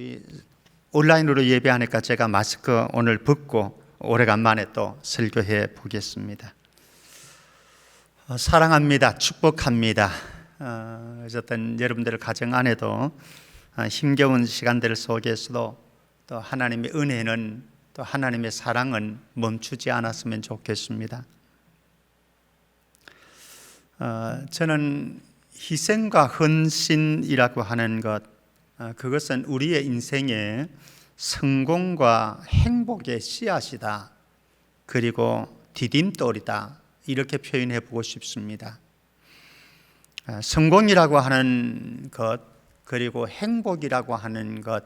우리 온라인으로 예배하니까 제가 마스크 오늘 벗고 오래간만에 또 설교해 보겠습니다. 사랑합니다. 축복합니다. 어쨌든 여러분들 가정 안에도 힘겨운 시간들 속에서도 또 하나님의 은혜는, 또 하나님의 사랑은 멈추지 않았으면 좋겠습니다. 저는 희생과 헌신이라고 하는 것, 그것은 우리의 인생의 성공과 행복의 씨앗이다, 그리고 디딤돌이다, 이렇게 표현해 보고 싶습니다. 성공이라고 하는 것, 그리고 행복이라고 하는 것,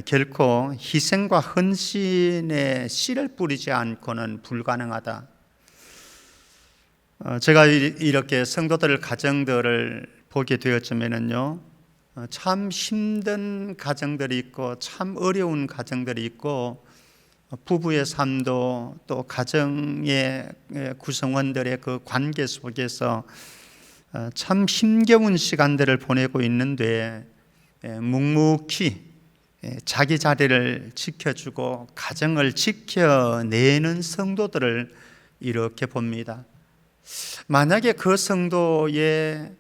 결코 희생과 헌신의 씨를 뿌리지 않고는 불가능하다. 제가 이렇게 성도들 가정들을 보게 되었으면요, 참 힘든 가정들이 있고 참 어려운 가정들이 있고, 부부의 삶도 또 가정의 구성원들의 그 관계 속에서 참 힘겨운 시간들을 보내고 있는데, 묵묵히 자기 자리를 지켜주고 가정을 지켜내는 성도들을 이렇게 봅니다. 만약에 그 성도의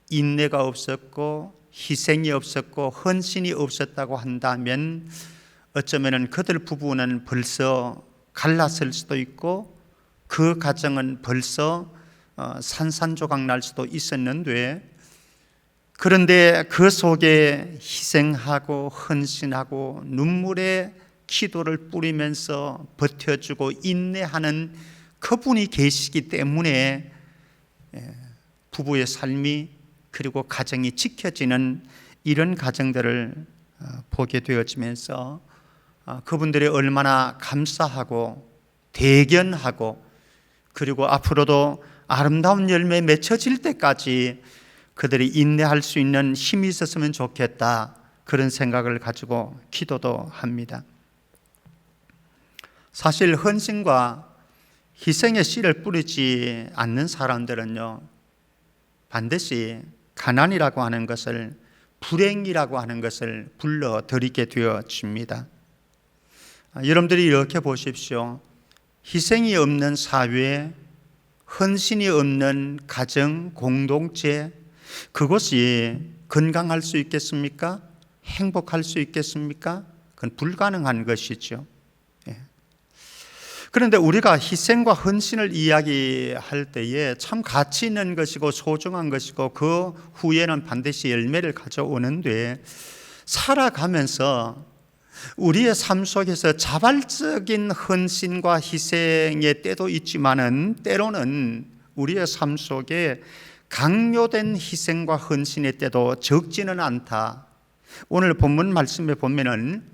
인내가 없었고 희생이 없었고 헌신이 없었다고 한다면, 어쩌면 그들 부부는 벌써 갈랐을 수도 있고 그 가정은 벌써 산산조각 날 수도 있었는데, 그런데 그 속에 희생하고 헌신하고 눈물의 기도를 뿌리면서 버텨주고 인내하는 그분이 계시기 때문에 부부의 삶이, 그리고 가정이 지켜지는 이런 가정들을 보게 되어지면서 그분들이 얼마나 감사하고 대견하고, 그리고 앞으로도 아름다운 열매 맺혀질 때까지 그들이 인내할 수 있는 힘이 있었으면 좋겠다, 그런 생각을 가지고 기도도 합니다. 사실 헌신과 희생의 씨를 뿌리지 않는 사람들은요, 반드시 가난이라고 하는 것을, 불행이라고 하는 것을 불러들이게 되어집니다. 여러분들이 이렇게 보십시오. 희생이 없는 사회, 헌신이 없는 가정, 공동체, 그것이 건강할 수 있겠습니까? 행복할 수 있겠습니까? 그건 불가능한 것이죠. 그런데 우리가 희생과 헌신을 이야기할 때에 참 가치 있는 것이고 소중한 것이고 그 후에는 반드시 열매를 가져오는데, 살아가면서 우리의 삶 속에서 자발적인 헌신과 희생의 때도 있지만은, 때로는 우리의 삶 속에 강요된 희생과 헌신의 때도 적지는 않다. 오늘 본문 말씀에 보면은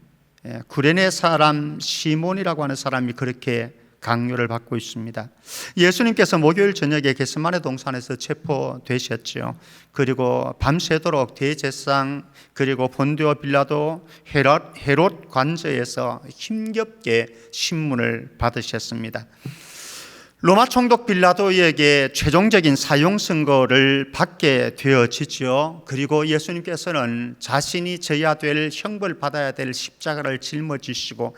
구레네 사람 시몬이라고 하는 사람이 그렇게 강요를 받고 있습니다. 예수님께서 목요일 저녁에 겟세마네 동산에서 체포되셨죠. 그리고 밤새도록 대제사장, 그리고 본디오 빌라도, 헤롯 관저에서 힘겹게 신문을 받으셨습니다. 로마 총독 빌라도에게 최종적인 사형 선고를 받게 되어지죠. 그리고 예수님께서는 자신이 져야 될, 형벌 받아야 될 십자가를 짊어지시고,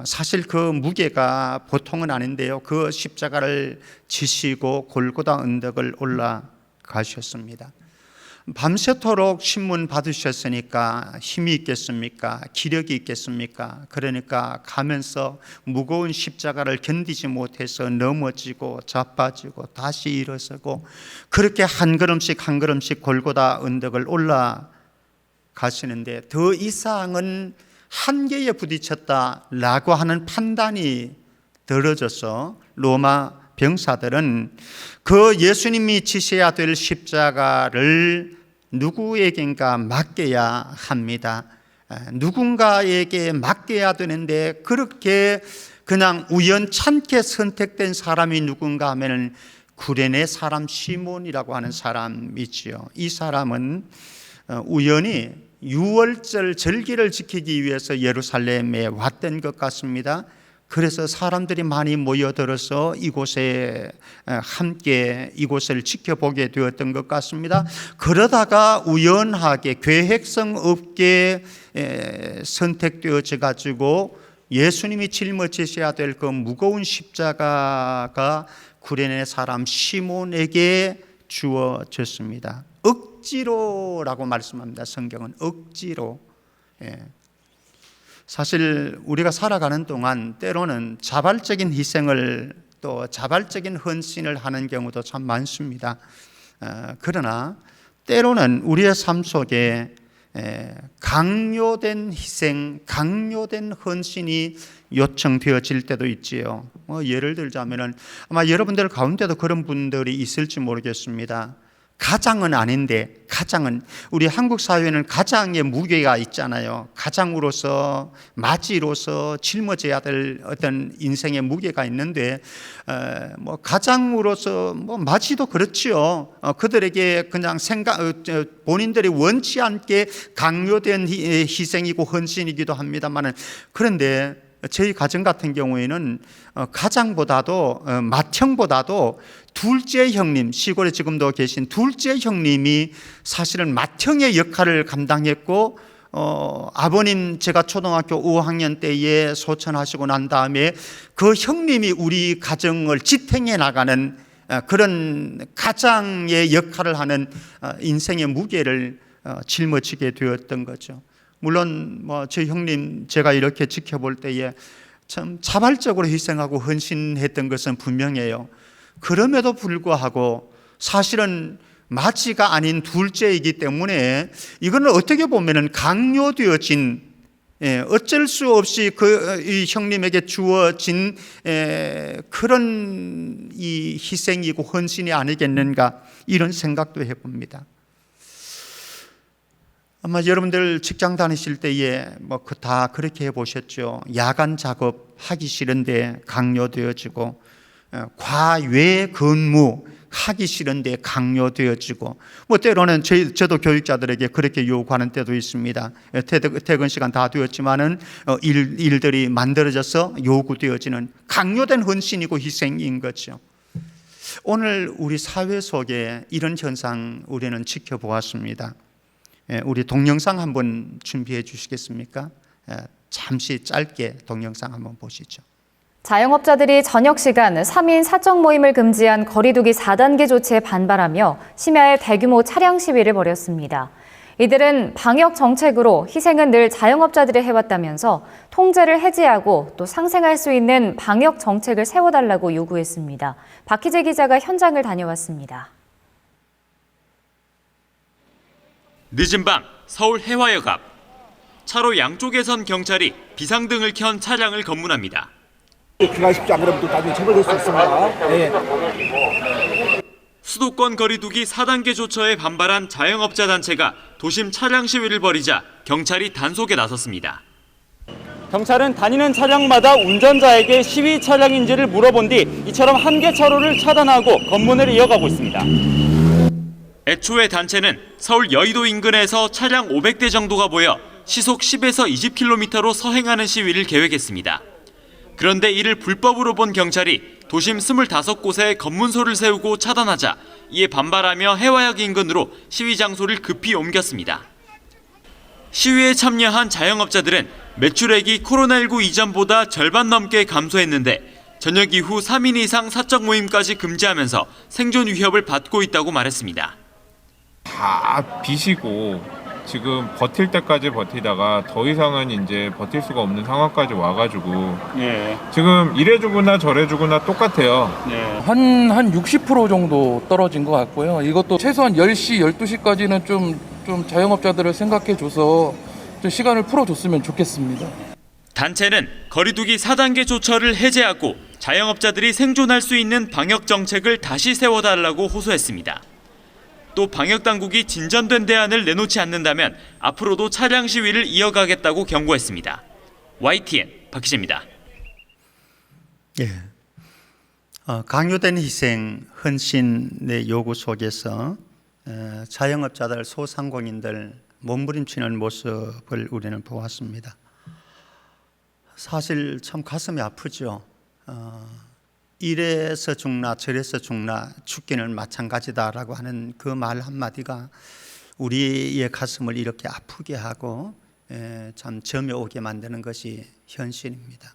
사실 그 무게가 보통은 아닌데요, 그 십자가를 지시고 골고다 언덕을 올라가셨습니다. 밤새도록 신문 받으셨으니까 힘이 있겠습니까? 기력이 있겠습니까? 그러니까 가면서 무거운 십자가를 견디지 못해서 넘어지고 자빠지고 다시 일어서고, 그렇게 한 걸음씩 한 걸음씩 골고다 언덕을 올라가시는데, 더 이상은 한계에 부딪혔다라고 하는 판단이 들어져서 로마 병사들은 그 예수님이 지셔야 될 십자가를 누구에겐가 맡겨야 합니다. 누군가에게 맡겨야 되는데, 그렇게 그냥 우연찮게 선택된 사람이 누군가 하면 구레네 사람 시몬이라고 하는 사람이지요. 이 사람은 우연히 유월절 절기를 지키기 위해서 예루살렘에 왔던 것 같습니다. 그래서 사람들이 많이 모여들어서 이곳에 함께 이곳을 지켜보게 되었던 것 같습니다. 그러다가 우연하게 계획성 없게 선택되어져 가지고 예수님이 짊어지셔야 될 그 무거운 십자가가 구레네 사람 시몬에게 주어졌습니다. 억지로라고 말씀합니다. 성경은 억지로. 사실 우리가 살아가는 동안 때로는 자발적인 희생을 또 자발적인 헌신을 하는 경우도 참 많습니다. 그러나 때로는 우리의 삶 속에 강요된 희생, 강요된 헌신이 요청되어질 때도 있지요. 예를 들자면은 아마 여러분들 가운데도 그런 분들이 있을지 모르겠습니다. 가장은 아닌데, 가장은 우리 한국 사회는 가장의 무게가 있잖아요. 가장으로서 마지로서 짊어져야 될 어떤 인생의 무게가 있는데, 가장으로서 마지도 그렇지요. 그들에게 그냥 본인들이 원치 않게 강요된 희생이고 헌신이기도 합니다만은, 그런데 저희 가정 같은 경우에는 가장보다도 맏형보다도 둘째 형님, 시골에 지금도 계신 둘째 형님이 사실은 맏형의 역할을 감당했고, 아버님 제가 초등학교 5학년 때에 소천하시고 난 다음에 그 형님이 우리 가정을 지탱해 나가는 그런 가장의 역할을 하는 인생의 무게를 짊어지게 되었던 거죠. 물론 저희 형님 제가 이렇게 지켜볼 때에 참 자발적으로 희생하고 헌신했던 것은 분명해요. 그럼에도 불구하고 사실은 마지가 아닌 둘째이기 때문에 이거는 어떻게 보면은 강요되어진, 어쩔 수 없이 이 형님에게 주어진 그런 이 희생이고 헌신이 아니겠는가, 이런 생각도 해봅니다. 아마 여러분들 직장 다니실 때에 다 그렇게 해보셨죠. 야간 작업 하기 싫은데 강요되어지고, 과외 근무 하기 싫은데 강요되어지고, 때로는 저도 교육자들에게 그렇게 요구하는 때도 있습니다. 퇴근 시간 다 되었지만은 일들이 만들어져서 요구되어지는 강요된 헌신이고 희생인 거죠. 오늘 우리 사회 속에 이런 현상 우리는 지켜보았습니다. 우리 동영상 한번 준비해 주시겠습니까? 잠시 짧게 동영상 한번 보시죠. 자영업자들이 저녁 시간 3인 사적 모임을 금지한 거리두기 4단계 조치에 반발하며 심야에 대규모 차량 시위를 벌였습니다. 이들은 방역 정책으로 희생은 늘 자영업자들이 해왔다면서 통제를 해제하고 또 상생할 수 있는 방역 정책을 세워달라고 요구했습니다. 박희재 기자가 현장을 다녀왔습니다. 늦은 밤 서울 해화역 앞, 차로 양쪽에선 경찰이 비상등을 켠 차량을 검문합니다. 귀가하십시오. 안 그러면 또 나중에 처벌될 수 있습니다. 네. 수도권 거리두기 4단계 조처에 반발한 자영업자 단체가 도심 차량 시위를 벌이자 경찰이 단속에 나섰습니다. 경찰은 다니는 차량마다 운전자에게 시위 차량인지를 물어본 뒤 이처럼 한 개 차로를 차단하고 검문을 이어가고 있습니다. 애초에 단체는 서울 여의도 인근에서 차량 500대 정도가 모여 시속 10에서 20km로 서행하는 시위를 계획했습니다. 그런데 이를 불법으로 본 경찰이 도심 25곳에 검문소를 세우고 차단하자 이에 반발하며 해화역 인근으로 시위 장소를 급히 옮겼습니다. 시위에 참여한 자영업자들은 매출액이 코로나19 이전보다 절반 넘게 감소했는데 저녁 이후 3인 이상 사적 모임까지 금지하면서 생존 위협을 받고 있다고 말했습니다. 다 비시고 지금 버틸 때까지 버티다가 더 이상은 이제 버틸 수가 없는 상황까지 와가지고 지금 이래주거나 저래주거나 똑같아요. 한 60% 정도 떨어진 것 같고요. 이것도 최소한 10시, 12시까지는 좀 자영업자들을 생각해줘서 좀 시간을 풀어줬으면 좋겠습니다. 단체는 거리두기 4단계 조처를 해제하고 자영업자들이 생존할 수 있는 방역 정책을 다시 세워달라고 호소했습니다. 또 방역당국이 진전된 대안을 내놓지 않는다면 앞으로도 차량 시위를 이어가겠다고 경고했습니다. YTN 박희재입니다. 강요된 희생, 헌신의 요구 속에서 자영업자들, 소상공인들 몸부림치는 모습을 우리는 보았습니다. 사실 참 가슴이 아프죠. 이래서 죽나 저래서 죽나 죽기는 마찬가지다라고 하는 그 말 한마디가 우리의 가슴을 이렇게 아프게 하고 참 점이 오게 만드는 것이 현실입니다.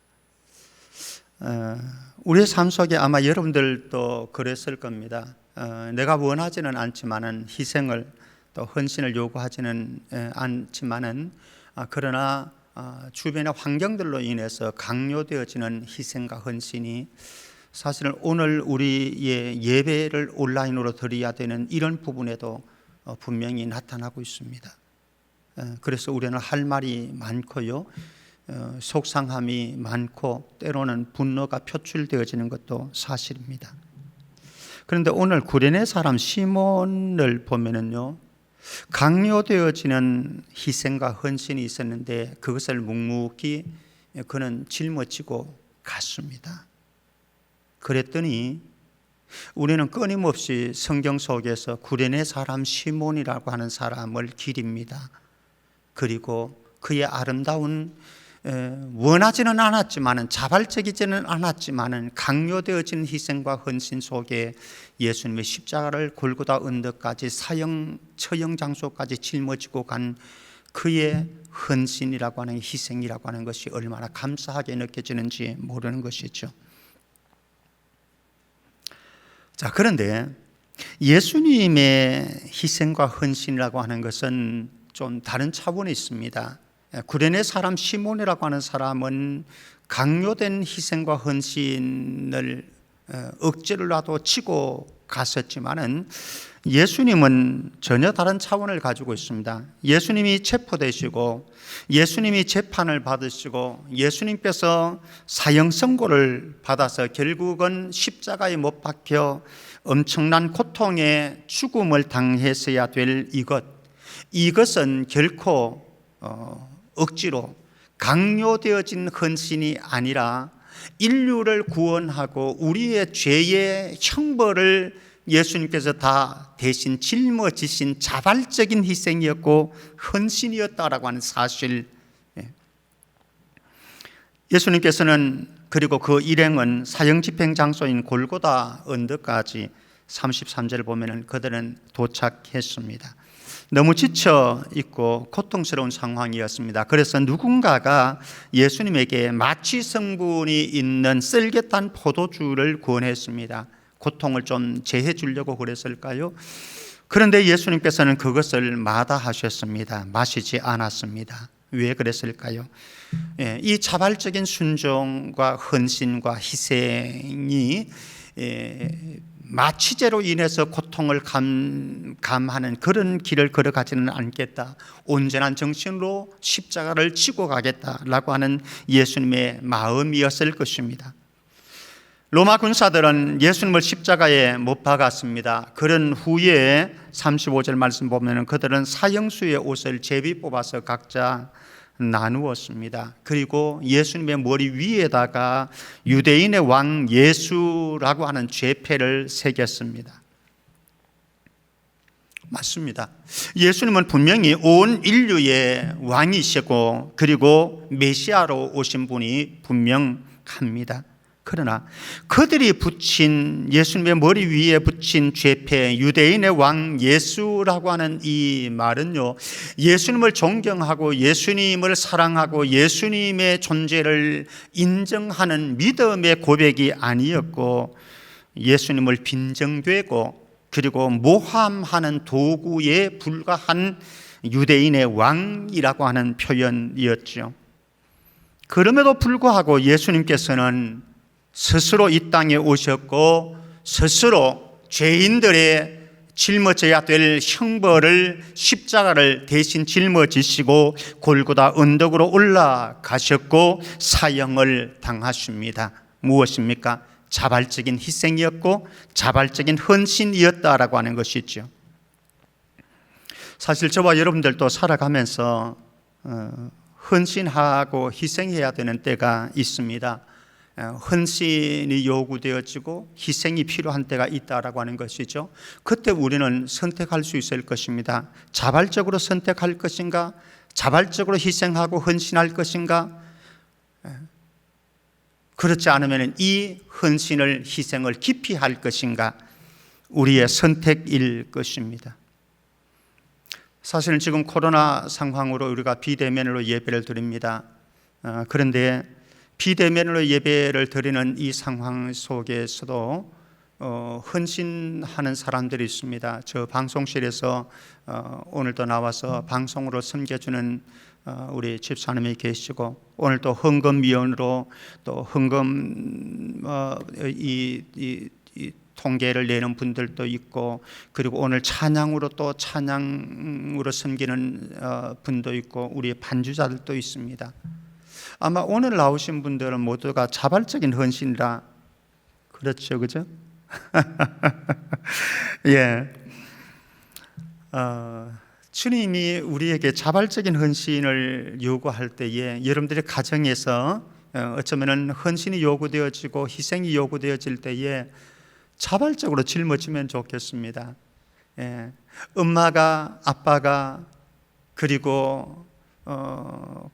우리의 삶 속에 아마 여러분들도 그랬을 겁니다. 내가 원하지는 않지만은 희생을 또 헌신을 요구하지는 않지만은 그러나 주변의 환경들로 인해서 강요되어지는 희생과 헌신이 사실은 오늘 우리의 예배를 온라인으로 드려야 되는 이런 부분에도 분명히 나타나고 있습니다. 그래서 우리는 할 말이 많고요, 속상함이 많고 때로는 분노가 표출되어지는 것도 사실입니다. 그런데 오늘 구레네 사람 시몬을 보면은요, 강요되어지는 희생과 헌신이 있었는데 그것을 묵묵히 그는 짊어지고 갔습니다. 그랬더니 우리는 끊임없이 성경 속에서 구레네 사람 시몬이라고 하는 사람을 기립니다. 그리고 그의 아름다운 원하지는 않았지만은 자발적이지는 않았지만은 강요되어진 희생과 헌신 속에 예수님의 십자가를 골고다 언덕까지 처형 장소까지 짊어지고 간 그의 헌신이라고 하는 희생이라고 하는 것이 얼마나 감사하게 느껴지는지 모르는 것이죠. 자, 그런데 예수님의 희생과 헌신이라고 하는 것은 좀 다른 차원이 있습니다. 구레네 사람 시몬이라고 하는 사람은 강요된 희생과 헌신을 억지로라도 치고 갔었지만은 예수님은 전혀 다른 차원을 가지고 있습니다. 예수님이 체포되시고 예수님이 재판을 받으시고 예수님께서 사형 선고를 받아서 결국은 십자가에 못 박혀 엄청난 고통의 죽음을 당했어야 될 이것은 결코 억지로 강요되어진 헌신이 아니라 인류를 구원하고 우리의 죄의 형벌을 예수님께서 다 대신 짊어지신 자발적인 희생이었고 헌신이었다라고 하는 사실. 예수님께서는 그리고 그 일행은 사형 집행 장소인 골고다 언덕까지 33절 보면은 그들은 도착했습니다. 너무 지쳐 있고 고통스러운 상황이었습니다. 그래서 누군가가 예수님에게 마취 성분이 있는 쓸개탄 포도주를 권했습니다. 고통을 좀 제해 주려고 그랬을까요? 그런데 예수님께서는 그것을 마다하셨습니다. 마시지 않았습니다. 왜 그랬을까요? 이 자발적인 순종과 헌신과 희생이 마취제로 인해서 고통을 감하는 그런 길을 걸어가지는 않겠다. 온전한 정신으로 십자가를 지고 가겠다라고 하는 예수님의 마음이었을 것입니다. 로마 군사들은 예수님을 십자가에 못 박았습니다. 그런 후에 35절 말씀 보면 그들은 사형수의 옷을 제비 뽑아서 각자 나누었습니다. 그리고 예수님의 머리 위에다가 유대인의 왕 예수라고 하는 죄패를 새겼습니다. 맞습니다. 예수님은 분명히 온 인류의 왕이시고 그리고 메시아로 오신 분이 분명합니다. 그러나 그들이 붙인 예수님의 머리 위에 붙인 죄패 유대인의 왕 예수라고 하는 이 말은요, 예수님을 존경하고 예수님을 사랑하고 예수님의 존재를 인정하는 믿음의 고백이 아니었고 예수님을 빈정되고 그리고 모함하는 도구에 불과한 유대인의 왕이라고 하는 표현이었죠. 그럼에도 불구하고 예수님께서는 스스로 이 땅에 오셨고 스스로 죄인들의 짊어져야 될 형벌을 십자가를 대신 짊어지시고 골고다 언덕으로 올라가셨고 사형을 당하십니다. 무엇입니까? 자발적인 희생이었고 자발적인 헌신이었다라고 하는 것이죠. 사실 저와 여러분들도 살아가면서 헌신하고 희생해야 되는 때가 있습니다. 헌신이 요구되어지고 희생이 필요한 때가 있다라고 하는 것이죠. 그때 우리는 선택할 수 있을 것입니다. 자발적으로 선택할 것인가? 자발적으로 희생하고 헌신할 것인가? 그렇지 않으면 이 헌신을, 희생을 깊이 할 것인가? 우리의 선택일 것입니다. 사실은 지금 코로나 상황으로 우리가 비대면으로 예배를 드립니다. 그런데 비대면으로 예배를 드리는 이 상황 속에서도 헌신하는 사람들이 있습니다. 저 방송실에서 오늘도 나와서 방송으로 섬겨주는 우리 집사님이 계시고, 오늘 또 헌금위원으로 또 헌금 이 통계를 내는 분들도 있고, 그리고 오늘 찬양으로 또 찬양으로 섬기는 분도 있고, 우리 반주자들도 있습니다. 아마 오늘 나오신 분들은 모두가 자발적인 헌신이라 그렇죠, 그죠? 예. 주님이 우리에게 자발적인 헌신을 요구할 때에 여러분들의 가정에서 어쩌면 헌신이 요구되어지고 희생이 요구되어질 때에 자발적으로 짊어지면 좋겠습니다. 예. 엄마가, 아빠가, 그리고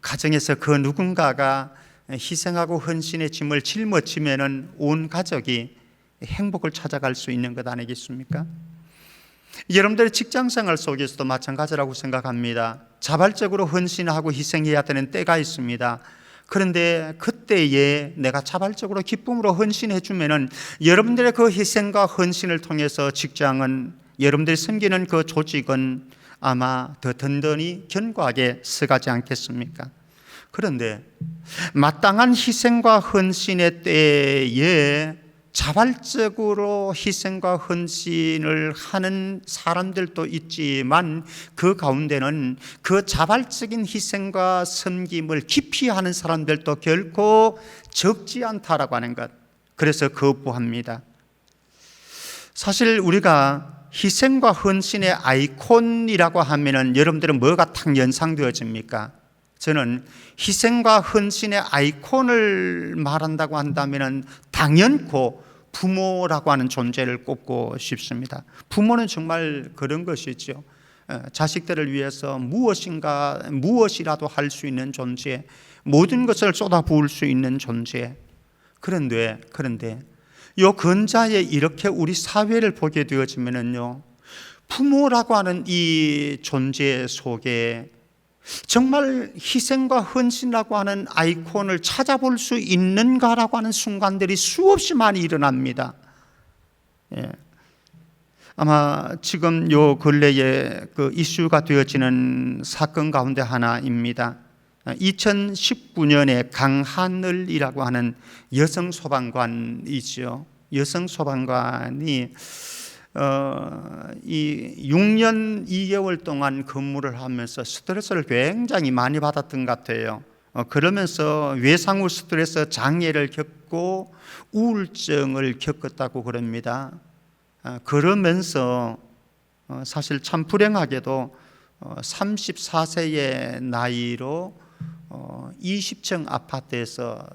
가정에서 그 누군가가 희생하고 헌신의 짐을 짊어지면은 온 가족이 행복을 찾아갈 수 있는 것 아니겠습니까? 여러분들의 직장생활 속에서도 마찬가지라고 생각합니다. 자발적으로 헌신하고 희생해야 되는 때가 있습니다. 그런데 그때에 내가 자발적으로 기쁨으로 헌신해 주면은 여러분들의 그 희생과 헌신을 통해서 직장은, 여러분들이 섬기는 그 조직은 아마 더 든든히 견고하게 서가지 않겠습니까? 그런데 마땅한 희생과 헌신의 때에 자발적으로 희생과 헌신을 하는 사람들도 있지만, 그 가운데는 그 자발적인 희생과 섬김을 깊이 하는 사람들도 결코 적지 않다라고 하는 것, 그래서 거부합니다. 사실 우리가 희생과 헌신의 아이콘이라고 하면은 여러분들은 뭐가 탁 연상되어집니까? 저는 희생과 헌신의 아이콘을 말한다고 한다면은 당연코 부모라고 하는 존재를 꼽고 싶습니다. 부모는 정말 그런 것이죠. 자식들을 위해서 무엇이라도 할 수 있는 존재, 모든 것을 쏟아부을 수 있는 존재. 그런데 요 근자에 이렇게 우리 사회를 보게 되어지면은요, 부모라고 하는 이 존재 속에 정말 희생과 헌신이라고 하는 아이콘을 찾아볼 수 있는가라고 하는 순간들이 수없이 많이 일어납니다. 예. 아마 지금 요 근래에 그 이슈가 되어지는 사건 가운데 하나입니다. 2019년에 강하늘이라고 하는 여성 소방관이죠. 여성 소방관이 이 6년 2개월 동안 근무를 하면서 스트레스를 굉장히 많이 받았던 것 같아요. 그러면서 외상후 스트레스 장애를 겪고 우울증을 겪었다고 그럽니다. 그러면서 사실 참 불행하게도 34세의 나이로 20층 아파트에서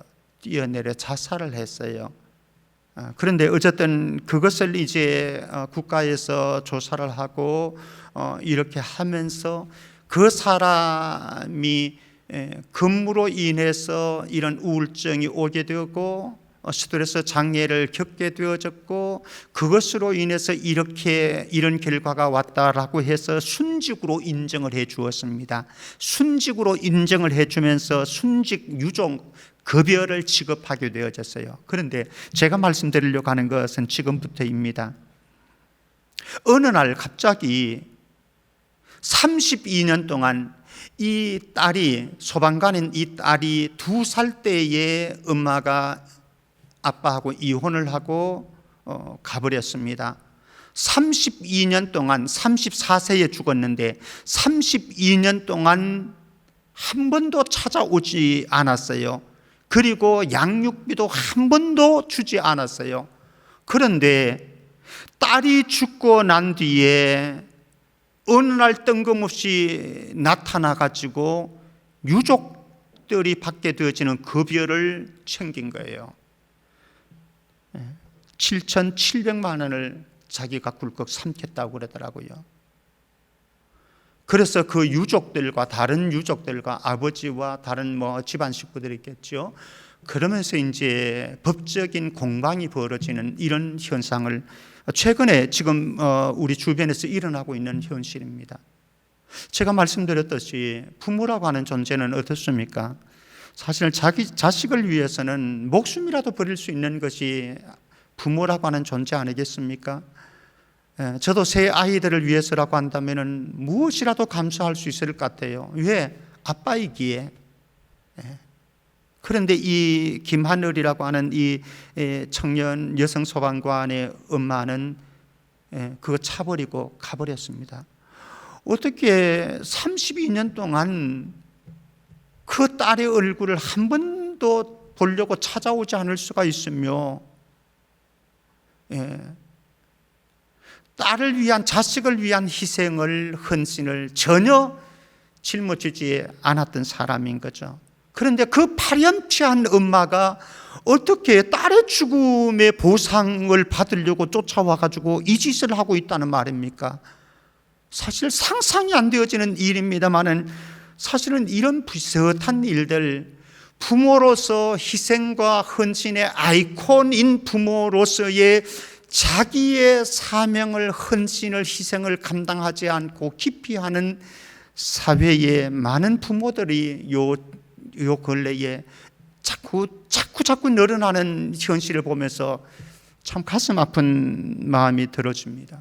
뛰어내려 자살을 했어요. 그런데 어쨌든 그것을 이제 국가에서 조사를 하고 이렇게 하면서 그 사람이 근무로 인해서 이런 우울증이 오게 되고 스트레스 장애를 겪게 되어졌고, 그것으로 인해서 이런 결과가 왔다라고 해서 순직으로 인정을 해 주었습니다. 순직으로 인정을 해 주면서 순직 유종 급여를 지급하게 되어졌어요. 그런데 제가 말씀드리려고 하는 것은 지금부터입니다. 어느 날 갑자기 32년 동안 이 딸이, 소방관인 이 딸이 2살 때에 엄마가 아빠하고 이혼을 하고 가버렸습니다. 32년 동안, 34세에 죽었는데 32년 동안 한 번도 찾아오지 않았어요. 그리고 양육비도 한 번도 주지 않았어요. 그런데 딸이 죽고 난 뒤에 어느 날 뜬금없이 나타나가지고 유족들이 받게 되어지는 급여를 챙긴 거예요. 7,700만 원을 자기가 꿀꺽 삼켰다고 그러더라고요. 그래서 그 유족들과 다른 유족들과 아버지와 다른 집안 식구들이 있겠죠. 그러면서 이제 법적인 공방이 벌어지는 이런 현상을 최근에 지금 우리 주변에서 일어나고 있는 현실입니다. 제가 말씀드렸듯이 부모라고 하는 존재는 어떻습니까? 사실 자기 자식을 위해서는 목숨이라도 버릴 수 있는 것이 부모라고 하는 존재 아니겠습니까? 저도 새 아이들을 위해서라고 한다면 무엇이라도 감수할 수 있을 것 같아요. 왜? 아빠이기에. 그런데 이 김하늘이라고 하는 이 청년 여성 소방관의 엄마는 그거 차버리고 가버렸습니다. 어떻게 32년 동안 그 딸의 얼굴을 한 번도 보려고 찾아오지 않을 수가 있으며, 딸을 위한, 자식을 위한 희생을, 헌신을 전혀 짊어지지 않았던 사람인 거죠. 그런데 그 파렴치한 엄마가 어떻게 딸의 죽음의 보상을 받으려고 쫓아와가지고 이 짓을 하고 있다는 말입니까? 사실 상상이 안 되어지는 일입니다만은 사실은 이런 비슷한 일들, 부모로서 희생과 헌신의 아이콘인 부모로서의 자기의 사명을, 헌신을, 희생을 감당하지 않고 기피하는 사회에 많은 부모들이 요 근래에 자꾸 늘어나는 현실을 보면서 참 가슴 아픈 마음이 들어집니다.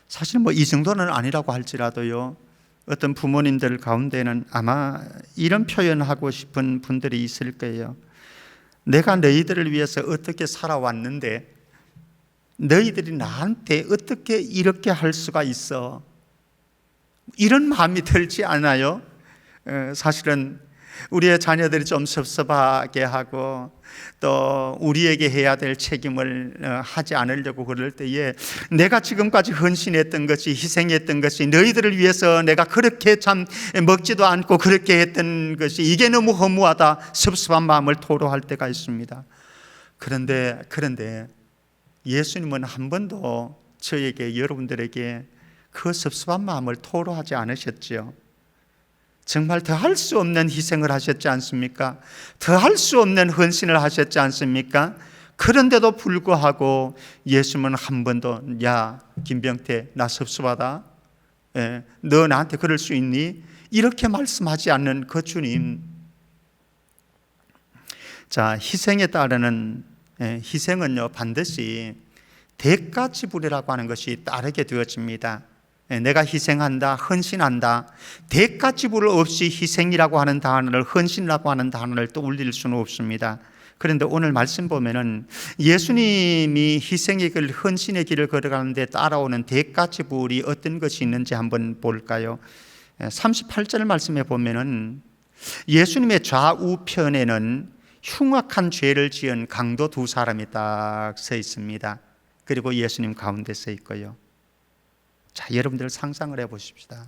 사실 뭐 이 정도는 아니라고 할지라도요, 어떤 부모님들 가운데는 아마 이런 표현하고 싶은 분들이 있을 거예요. 내가 너희들을 위해서 어떻게 살아왔는데 너희들이 나한테 어떻게 이렇게 할 수가 있어? 이런 마음이 들지 않아요? 사실은 우리의 자녀들이 좀 섭섭하게 하고 또 우리에게 해야 될 책임을 하지 않으려고 그럴 때에 내가 지금까지 헌신했던 것이, 희생했던 것이, 너희들을 위해서 내가 그렇게 참 먹지도 않고 그렇게 했던 것이 이게 너무 허무하다, 섭섭한 마음을 토로할 때가 있습니다. 그런데 예수님은 한 번도 저에게, 여러분들에게 그 섭섭한 마음을 토로하지 않으셨죠. 정말 더할 수 없는 희생을 하셨지 않습니까? 더할 수 없는 헌신을 하셨지 않습니까? 그런데도 불구하고 예수님은 한 번도 야 김병태 나 섭섭하다, 너 나한테 그럴 수 있니? 이렇게 말씀하지 않는 그 주님. 자, 희생에 따르는 희생은요 반드시 대가 지불이라고 하는 것이 따르게 되어집니다. 내가 희생한다, 헌신한다, 대가 지불 없이 희생이라고 하는 단어를, 헌신이라고 하는 단어를 떠올릴 수는 없습니다. 그런데 오늘 말씀 보면은 예수님이 희생의 길, 헌신의 길을 걸어가는데 따라오는 대가 지불이 어떤 것이 있는지 한번 볼까요? 38절 말씀에 보면은 예수님의 좌우편에는 흉악한 죄를 지은 강도 두 사람이 딱 서 있습니다. 그리고 예수님 가운데 서 있고요. 자, 여러분들 상상을 해보십시다.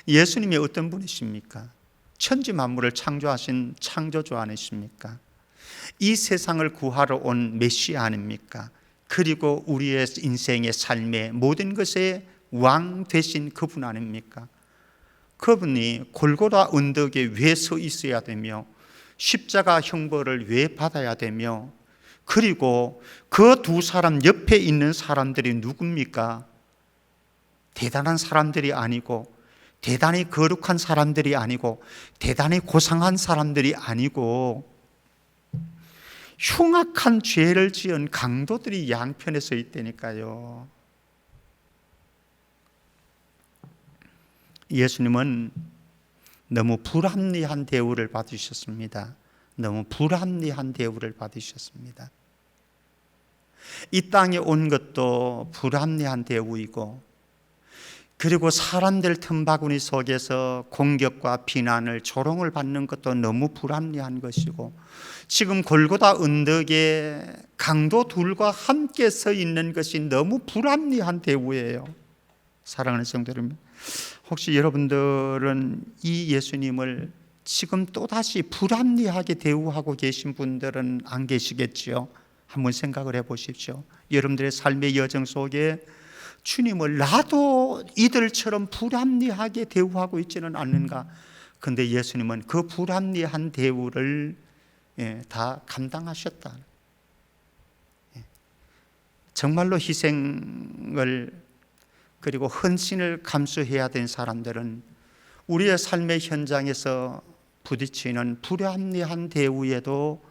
예수님이 어떤 분이십니까? 천지 만물을 창조하신 창조주 아니십니까? 이 세상을 구하러 온 메시아 아닙니까? 그리고 우리의 인생의 삶의 모든 것의 왕 되신 그분 아닙니까? 그분이 골고다 언덕에 왜 서 있어야 되며 십자가 형벌을 왜 받아야 되며, 그리고 그 두 사람 옆에 있는 사람들이 누굽니까? 대단한 사람들이 아니고, 대단히 거룩한 사람들이 아니고, 대단히 고상한 사람들이 아니고, 흉악한 죄를 지은 강도들이 양편에 서 있다니까요. 예수님은 너무 불합리한 대우를 받으셨습니다. 너무 불합리한 대우를 받으셨습니다. 이 땅에 온 것도 불합리한 대우이고, 그리고 사람들 틈바구니 속에서 공격과 비난을, 조롱을 받는 것도 너무 불합리한 것이고, 지금 골고다 언덕에 강도 둘과 함께 서 있는 것이 너무 불합리한 대우예요. 사랑하는 성도 여러분, 혹시 여러분들은 이 예수님을 지금 또다시 불합리하게 대우하고 계신 분들은 안 계시겠지요? 한번 생각을 해보십시오. 여러분들의 삶의 여정 속에 주님을 나도 이들처럼 불합리하게 대우하고 있지는 않는가? 근데 예수님은 그 불합리한 대우를 다 감당하셨다. 정말로 희생을 그리고 헌신을 감수해야 된 사람들은 우리의 삶의 현장에서 부딪히는 불합리한 대우에도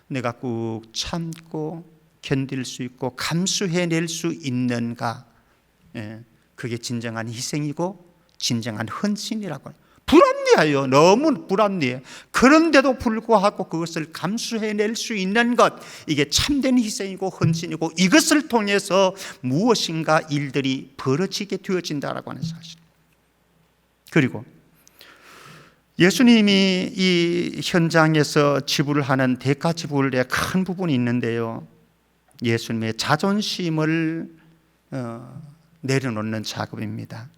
내가 꾹 참고 견딜 수 있고 감수해낼 수 있는가, 그게 진정한 희생이고 진정한 헌신이라고 해요. 불합리해요. 너무 불합리해. 그런데도 불구하고 그것을 감수해낼 수 있는 것, 이게 참된 희생이고 헌신이고 이것을 통해서 무엇인가 일들이 벌어지게 되어진다라고 하는 사실. 그리고 예수님이 이 현장에서 지불을 하는 대가 지불의 큰 부분이 있는데요, 예수님의 자존심을 내려놓는 작업입니다.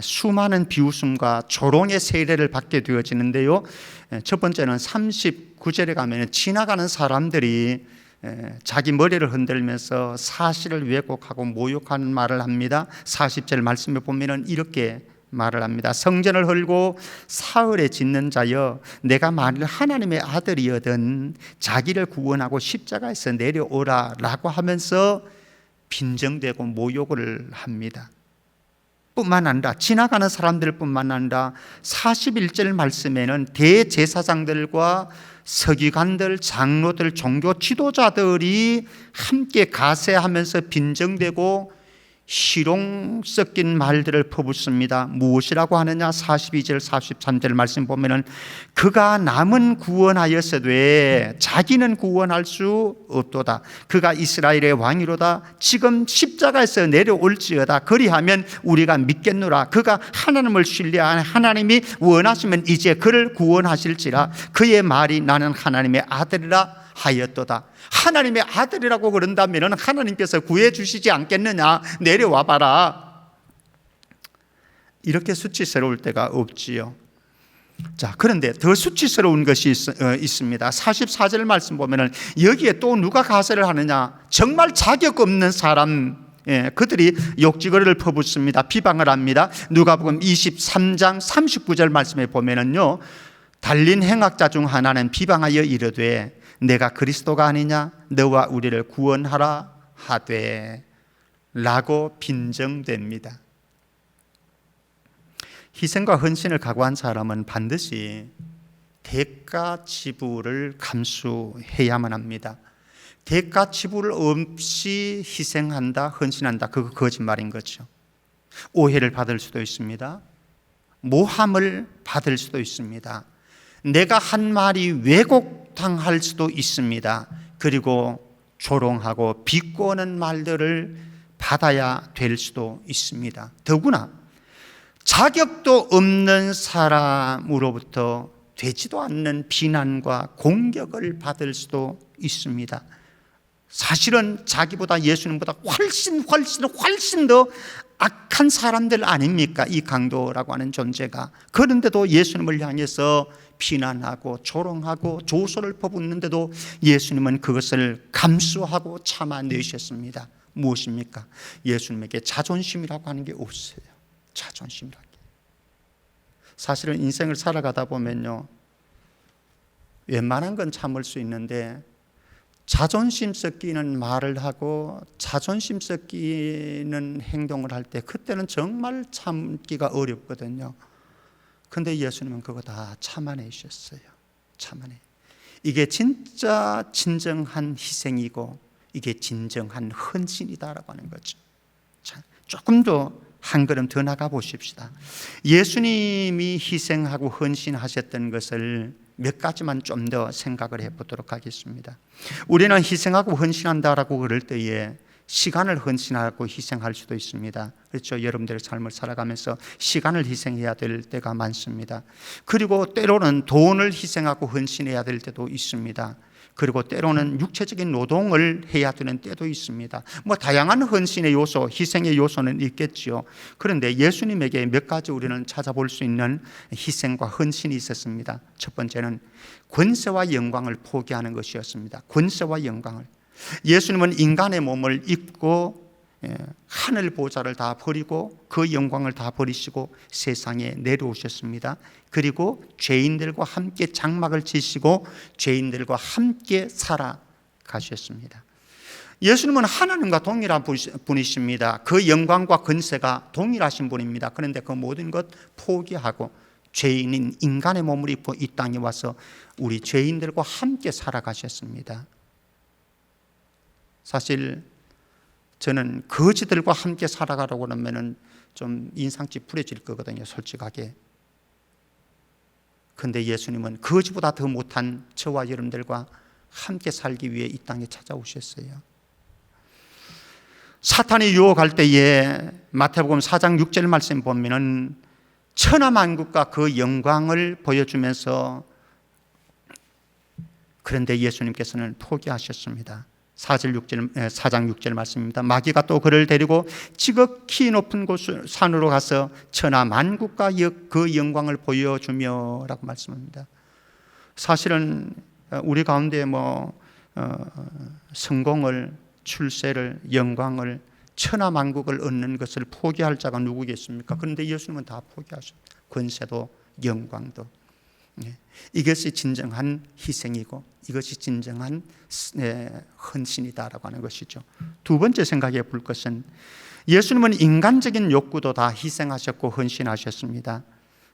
수많은 비웃음과 조롱의 세례를 받게 되어지는데요, 첫 번째는 39절에 가면 지나가는 사람들이 자기 머리를 흔들면서 사실을 왜곡하고 모욕하는 말을 합니다. 40절 말씀에 보면 이렇게 말을 합니다. 성전을 헐고 사흘에 짓는 자여, 내가 만일 하나님의 아들이여든 자기를 구원하고 십자가에서 내려오라 라고 하면서 빈정대고 모욕을 합니다. 뿐만 아니라 지나가는 사람들 뿐만 아니라 41절 말씀에는 대제사장들과 서기관들, 장로들, 종교 지도자들이 함께 가세하면서 빈정대고 희롱 섞인 말들을 퍼붓습니다. 무엇이라고 하느냐? 42절 43절 말씀 보면은 그가 남은 구원하였으되 자기는 구원할 수 없도다. 그가 이스라엘의 왕이로다. 지금 십자가에서 내려올지어다. 그리하면 우리가 믿겠노라. 그가 하나님을 신뢰하는 하나님이 원하시면 이제 그를 구원하실지라. 그의 말이 나는 하나님의 아들이라 하였도다. 하나님의 아들이라고 그런다면 하나님께서 구해주시지 않겠느냐? 내려와 봐라. 이렇게 수치스러울 때가 없지요. 자, 그런데 더 수치스러운 것이 있습니다. 44절 말씀 보면 여기에 또 누가 가세를 하느냐? 정말 자격 없는 사람, 그들이 욕지거리를 퍼붓습니다. 비방을 합니다. 누가복음 23장 39절 말씀에 보면은요, 달린 행악자 중 하나는 비방하여 이르되 내가 그리스도가 아니냐? 너와 우리를 구원하라 하되 라고 빈정됩니다. 희생과 헌신을 각오한 사람은 반드시 대가 지불을 감수해야만 합니다. 대가 지불 없이 희생한다, 헌신한다, 그거 거짓말인 거죠. 오해를 받을 수도 있습니다. 모함을 받을 수도 있습니다. 내가 한 말이 왜곡당할 수도 있습니다. 그리고 조롱하고 비꼬는 말들을 받아야 될 수도 있습니다. 더구나 자격도 없는 사람으로부터 되지도 않는 비난과 공격을 받을 수도 있습니다. 사실은 자기보다 예수님보다 훨씬 더 악한 사람들 아닙니까? 이 강도라고 하는 존재가. 그런데도 예수님을 향해서 비난하고 조롱하고 조소를 퍼붓는데도 예수님은 그것을 감수하고 참아내셨습니다. 무엇입니까? 예수님에게 자존심이라고 하는 게 없어요. 자존심이라는 게. 사실은 인생을 살아가다 보면요, 웬만한 건 참을 수 있는데 자존심 섞이는 말을 하고 자존심 섞이는 행동을 할 때 그때는 정말 참기가 어렵거든요. 근데 예수님은 그거 다 참아내셨어요. 이게 진짜 진정한 희생이고 이게 진정한 헌신이다라고 하는 거죠. 자, 조금 더 한 걸음 더 나가 보십시다. 예수님이 희생하고 헌신하셨던 것을 몇 가지만 좀 더 생각을 해보도록 하겠습니다. 우리는 희생하고 헌신한다라고 그럴 때에 시간을 헌신하고 희생할 수도 있습니다. 그렇죠? 여러분들의 삶을 살아가면서 시간을 희생해야 될 때가 많습니다. 그리고 때로는 돈을 희생하고 헌신해야 될 때도 있습니다. 그리고 때로는 육체적인 노동을 해야 되는 때도 있습니다. 뭐 다양한 헌신의 요소, 희생의 요소는 있겠지요. 그런데 예수님에게 몇 가지 우리는 찾아볼 수 있는 희생과 헌신이 있었습니다. 첫 번째는 권세와 영광을 포기하는 것이었습니다. 권세와 영광을. 예수님은 인간의 몸을 입고 하늘 보좌를 다 버리고 그 영광을 다 버리시고 세상에 내려오셨습니다. 그리고 죄인들과 함께 장막을 치시고 죄인들과 함께 살아가셨습니다. 예수님은 하나님과 동일한 분이십니다. 그 영광과 권세가 동일하신 분입니다. 그런데 그 모든 것 포기하고 죄인인 인간의 몸을 입고 이 땅에 와서 우리 죄인들과 함께 살아가셨습니다. 사실 저는 거지들과 함께 살아가려고 하면 좀 인상 찌푸려질 거거든요, 솔직하게. 그런데 예수님은 거지보다 더 못한 저와 여러분들과 함께 살기 위해 이 땅에 찾아오셨어요. 사탄이 유혹할 때에 마태복음 4장 6절 말씀 보면은 천하만국과 그 영광을 보여주면서, 그런데 예수님께서는 포기하셨습니다. 4장 6절 말씀입니다. 마귀가 또 그를 데리고 지극히 높은 산으로 가서 천하만국과 그 영광을 보여주며 라고 말씀합니다. 사실은 우리 가운데 성공을, 출세를, 영광을, 천하만국을 얻는 것을 포기할 자가 누구겠습니까? 그런데 예수님은 다 포기하셨습니다. 권세도 영광도. 이것이 진정한 희생이고 이것이 진정한 헌신이다라고 하는 것이죠. 두 번째 생각해 볼 것은 예수님은 인간적인 욕구도 다 희생하셨고 헌신하셨습니다.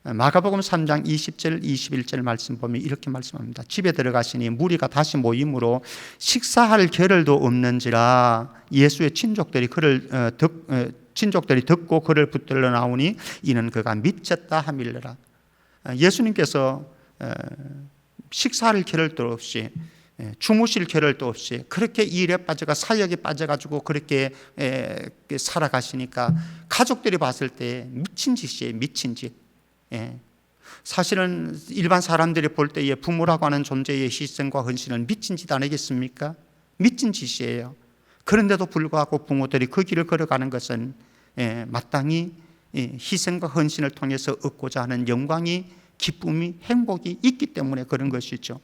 마가복음 3장 20절 21절 말씀 보면 이렇게 말씀합니다. 집에 들어가시니 무리가 다시 모임으로 식사할 겨를도 없는지라 예수의 친족들이 듣고 그를 붙들러 나오니 이는 그가 미쳤다 하밀러라. 예수님께서 식사할 겨를도 없이 주무실 겨를도 없이 그렇게 일에 빠져가 사역에 빠져가지고 그렇게 살아가시니까 가족들이 봤을 때 미친 짓이에요. 미친 짓. 사실은 일반 사람들이 볼 때에 부모라고 하는 존재의 희생과 헌신은 미친 짓 아니겠습니까? 미친 짓이에요. 그런데도 불구하고 부모들이 그 길을 걸어가는 것은 마땅히 희생과 헌신을 통해서 얻고자 하는 영광이, 기쁨이, 행복이 있기 때문에 그런 것이죠.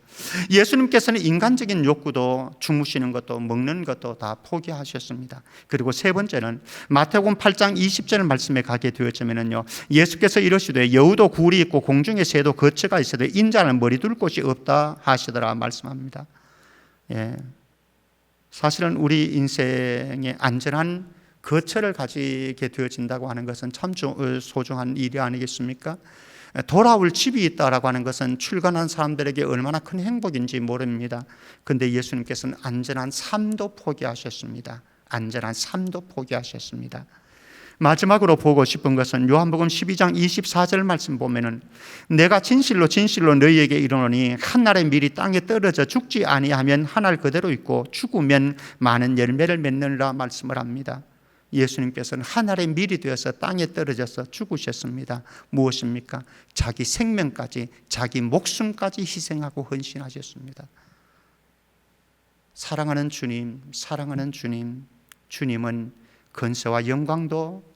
예수님께서는 인간적인 욕구도, 주무시는 것도 먹는 것도 다 포기하셨습니다. 그리고 세 번째는 마태복음 8장 20절 말씀에 가게 되어지면요, 예수께서 이러시되 여우도 굴이 있고 공중에 새도 거처가 있어도 인자는 머리 둘 곳이 없다 하시더라 말씀합니다. 사실은 우리 인생에 안전한 거처를 가지게 되어진다고 하는 것은 참 소중한 일이 아니겠습니까? 돌아올 집이 있다라고 하는 것은 출근한 사람들에게 얼마나 큰 행복인지 모릅니다. 그런데 예수님께서는 안전한 삶도 포기하셨습니다. 안전한 삶도 포기하셨습니다. 마지막으로 보고 싶은 것은 요한복음 12장 24절 말씀 보면은 내가 진실로 진실로 너희에게 이르노니 한 알의 밀이 땅에 떨어져 죽지 아니하면 한 알 그대로 있고 죽으면 많은 열매를 맺느니라 말씀을 합니다. 예수님께서는 하늘의 밀이 되어서 땅에 떨어져서 죽으셨습니다. 무엇입니까? 자기 생명까지, 자기 목숨까지 희생하고 헌신하셨습니다. 사랑하는 주님, 사랑하는 주님, 주님은 권세와 영광도,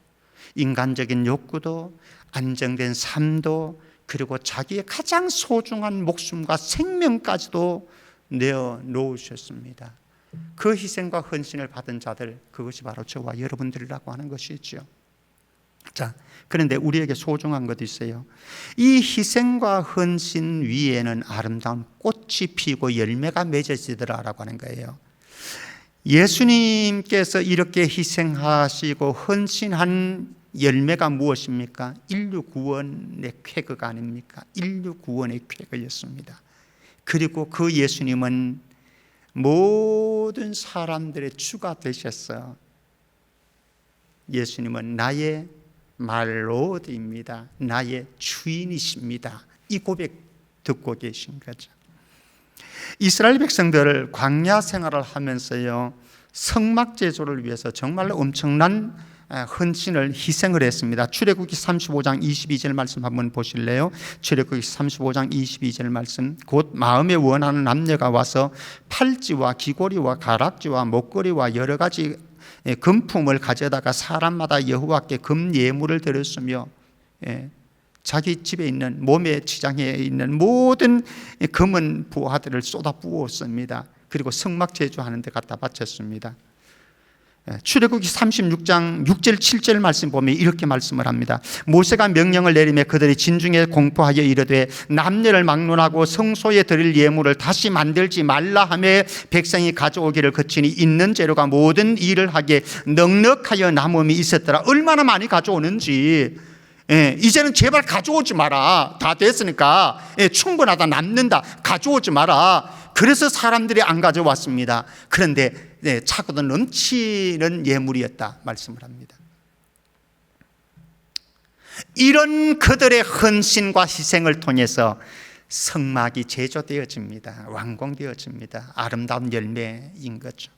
인간적인 욕구도, 안정된 삶도, 그리고 자기의 가장 소중한 목숨과 생명까지도 내어 놓으셨습니다. 그 희생과 헌신을 받은 자들, 그것이 바로 저와 여러분들이라고 하는 것이죠. 자, 그런데 우리에게 소중한 것도 있어요. 이 희생과 헌신 위에는 아름다운 꽃이 피고 열매가 맺어지더라라고 하는 거예요. 예수님께서 이렇게 희생하시고 헌신한 열매가 무엇입니까? 인류 구원의 쾌거가 아닙니까? 인류 구원의 쾌거였습니다. 그리고 그 예수님은 모든 사람들의 주가 되셨어요. 예수님은 나의 말로드입니다. 나의 주인이십니다. 이 고백 듣고 계신 거죠. 이스라엘 백성들을 광야 생활을 하면서요, 성막 제조를 위해서 정말로 엄청난 헌신을 희생을 했습니다. 출애굽기 35장 22절 말씀 한번 보실래요? 출애굽기 35장 22절 말씀. 곧 마음에 원하는 남녀가 와서 팔찌와 귀고리와 가락지와 목걸이와 여러 가지 금품을 가져다가 사람마다 여호와께 금 예물을 드렸으며, 자기 집에 있는, 몸에 지장에 있는 모든 금은 부하들을 쏟아 부었습니다. 그리고 성막 제조하는 데 갖다 바쳤습니다. 출애굽기 36장 6절 7절 말씀 보면 이렇게 말씀을 합니다. 모세가 명령을 내리며 그들이 진중에 공포하여 이르되 남녀를 막론하고 성소에 드릴 예물을 다시 만들지 말라 하며 백성이 가져오기를 그치니 있는 재료가 모든 일을 하기에 넉넉하여 남음이 있었더라. 얼마나 많이 가져오는지. 이제는 제발 가져오지 마라. 다 됐으니까. 충분하다, 남는다, 가져오지 마라. 그래서 사람들이 안 가져왔습니다. 그런데 차고도 넘치는 예물이었다 말씀을 합니다. 이런 그들의 헌신과 희생을 통해서 성막이 제조되어집니다. 완공되어집니다. 아름다운 열매인 거죠.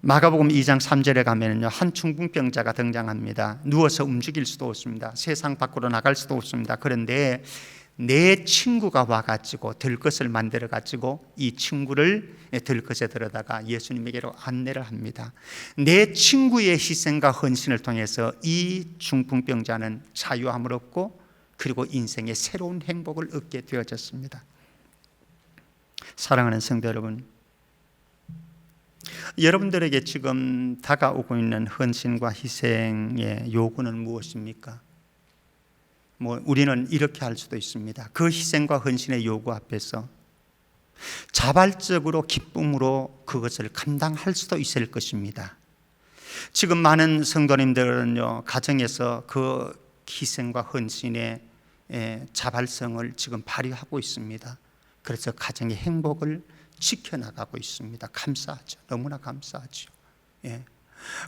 마가복음 2장 3절에 가면요, 한 중풍병자가 등장합니다. 누워서 움직일 수도 없습니다. 세상 밖으로 나갈 수도 없습니다. 그런데 내 친구가 와가지고 들것을 만들어가지고 이 친구를 들것에 들어다가 예수님에게로 안내를 합니다. 내 친구의 희생과 헌신을 통해서 이 중풍병자는 자유함을 얻고 그리고 인생의 새로운 행복을 얻게 되어졌습니다. 사랑하는 성도 여러분, 여러분들에게 지금 다가오고 있는 헌신과 희생의 요구는 무엇입니까? 우리는 이렇게 할 수도 있습니다. 그 희생과 헌신의 요구 앞에서 자발적으로 기쁨으로 그것을 감당할 수도 있을 것입니다. 지금 많은 성도님들은요, 가정에서 그 희생과 헌신의 자발성을 지금 발휘하고 있습니다. 그래서 가정의 행복을 지켜나가고 있습니다. 감사하죠. 너무나 감사하죠.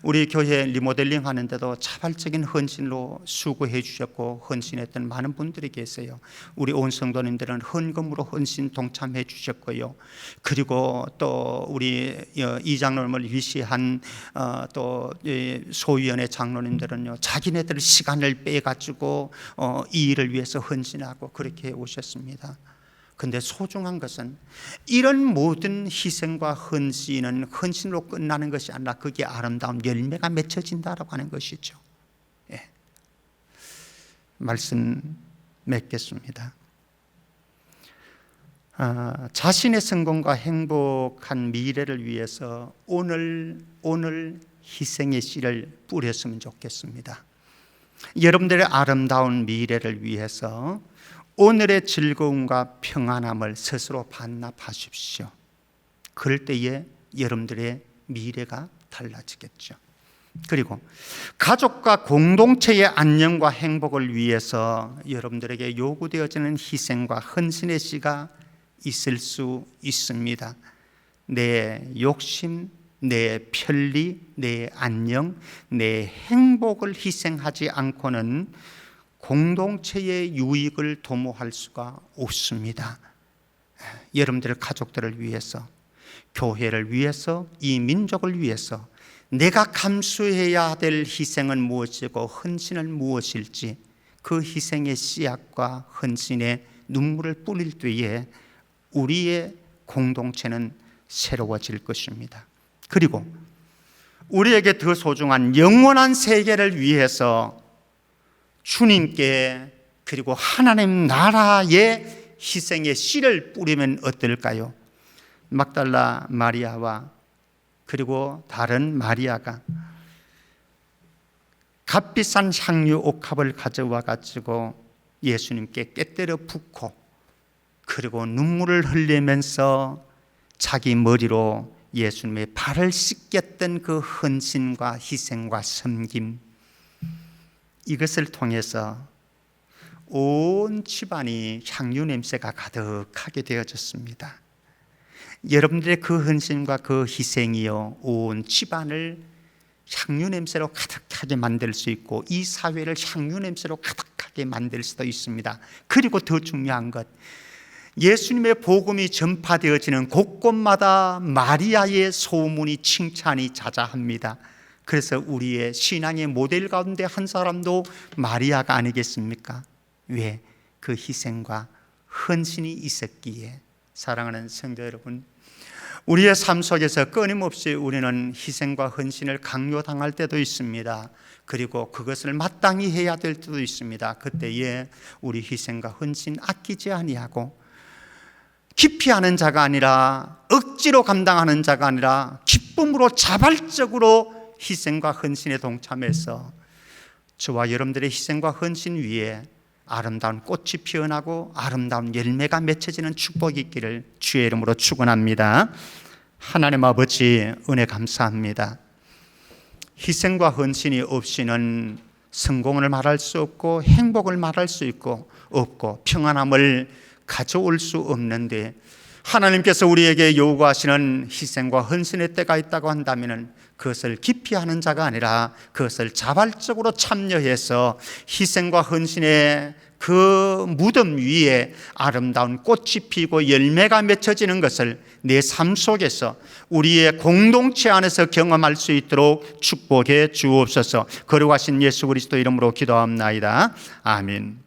우리 교회 리모델링 하는데도 자발적인 헌신으로 수고해 주셨고 헌신했던 많은 분들이 계세요. 우리 온 성도님들은 헌금으로 헌신 동참해 주셨고요. 그리고 또 우리 이장로님을 위시한 또 소위원회 장로님들은요, 자기네들 시간을 빼가지고 이 일을 위해서 헌신하고 그렇게 오셨습니다. 근데 소중한 것은 이런 모든 희생과 헌신은 헌신으로 끝나는 것이 아니라 그게 아름다운 열매가 맺혀진다라고 하는 것이죠. 말씀 맺겠습니다. 자신의 성공과 행복한 미래를 위해서 오늘 희생의 씨를 뿌렸으면 좋겠습니다. 여러분들의 아름다운 미래를 위해서 오늘의 즐거움과 평안함을 스스로 반납하십시오. 그럴 때에 여러분들의 미래가 달라지겠죠. 그리고 가족과 공동체의 안녕과 행복을 위해서 여러분들에게 요구되어지는 희생과 헌신의 씨가 있을 수 있습니다. 내 욕심, 내 편리, 내 안녕, 내 행복을 희생하지 않고는 공동체의 유익을 도모할 수가 없습니다. 여러분들의 가족들을 위해서, 교회를 위해서, 이 민족을 위해서 내가 감수해야 될 희생은 무엇이고 헌신은 무엇일지 그 희생의 씨앗과 헌신의 눈물을 뿌릴 때에 우리의 공동체는 새로워질 것입니다. 그리고 우리에게 더 소중한 영원한 세계를 위해서 주님께 그리고 하나님 나라의 희생의 씨를 뿌리면 어떨까요? 막달라 마리아와 그리고 다른 마리아가 값비싼 향유 옥합을 가져와 가지고 예수님께 꿰때려 붓고 그리고 눈물을 흘리면서 자기 머리로 예수님의 발을 씻겼던 그 헌신과 희생과 섬김, 이것을 통해서 온 집안이 향유 냄새가 가득하게 되어졌습니다. 여러분들의 그 헌신과 그 희생이요, 온 집안을 향유 냄새로 가득하게 만들 수 있고 이 사회를 향유 냄새로 가득하게 만들 수도 있습니다. 그리고 더 중요한 것, 예수님의 복음이 전파되어지는 곳곳마다 마리아의 소문이 칭찬이 자자합니다. 그래서 우리의 신앙의 모델 가운데 한 사람도 마리아가 아니겠습니까? 왜? 그 희생과 헌신이 있었기에. 사랑하는 성도 여러분, 우리의 삶 속에서 끊임없이 우리는 희생과 헌신을 강요당할 때도 있습니다. 그리고 그것을 마땅히 해야 될 때도 있습니다. 그때에 우리 희생과 헌신 아끼지 아니하고 깊이 하는 자가 아니라 억지로 감당하는 자가 아니라 깊이 기쁨으로 자발적으로 희생과 헌신에 동참해서 저와 여러분들의 희생과 헌신 위에 아름다운 꽃이 피어나고 아름다운 열매가 맺혀지는 축복이 있기를 주의 이름으로 축원합니다. 하나님 아버지, 은혜 감사합니다. 희생과 헌신이 없이는 성공을 말할 수 없고 행복을 말할 수 없고 평안함을 가져올 수 없는데, 하나님께서 우리에게 요구하시는 희생과 헌신의 때가 있다고 한다면 그것을 기피하는 자가 아니라 그것을 자발적으로 참여해서 희생과 헌신의 그 무덤 위에 아름다운 꽃이 피고 열매가 맺혀지는 것을 내 삶 속에서 우리의 공동체 안에서 경험할 수 있도록 축복해 주옵소서. 거룩하신 예수 그리스도 이름으로 기도합나이다. 아멘.